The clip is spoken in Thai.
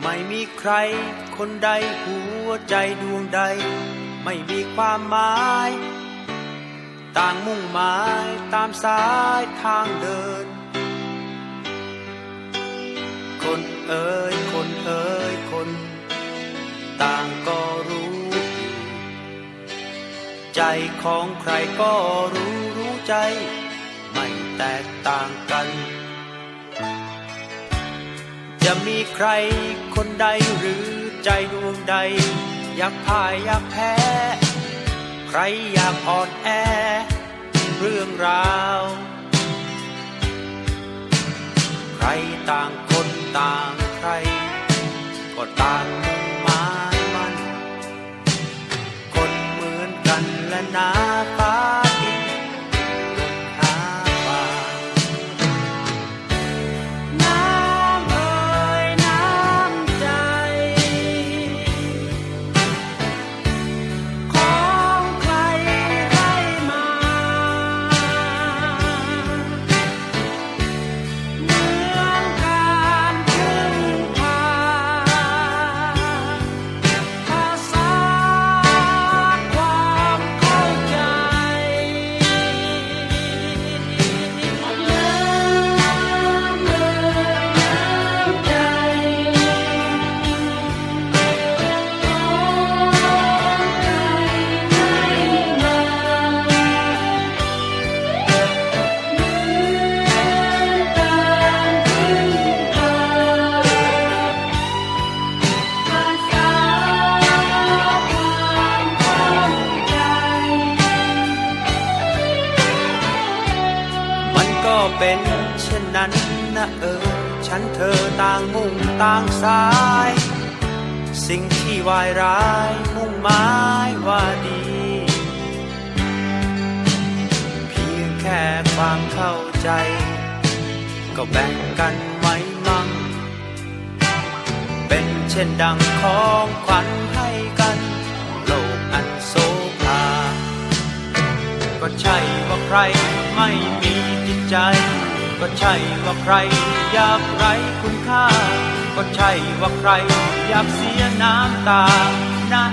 ไม่มีใครคนใดหัวใจดวงใดไม่มีความหมายต่างมุ่งหมายตามสายทางเดินคนเอ่ยคนเอ่ยคนต่างก็รู้อยู่ใจของใครก็รู้ใจไม่แตกต่างกันจะมีใครคนใดหรือใจดวงใดอยากพ่ายอยากแพ้ใครอยากอ่อนแอเรื่องราวใครต่างคนต่างใครก็ต่างมุ่งหมายมันคนเหมือนกันและนาฟ้าดินหาป่าน้ำเอ่ยน้ำใจของใครไร่มาเหมือนการพึ่งพาภาษาความเข้าใจน้ำเอ่ยน้ำใจมันก็เป็นเช่นนั้นนะฉันเธอต่างมุ่งต่างสายสิ่งที่วายร้ายมุ่งหมายว่าดีเพียงแค่ความเข้าใจก็แบ่งกันไว้มั่งเป็นเช่นดังของขวัญให้กันโลกอันโศภาก็ใช่ว่าใครไม่มีจิตใจก็ใช่ว่าใครอยากไร้คุณค่าก็ใช่ว่าใครอยากเสียน้ำตานะ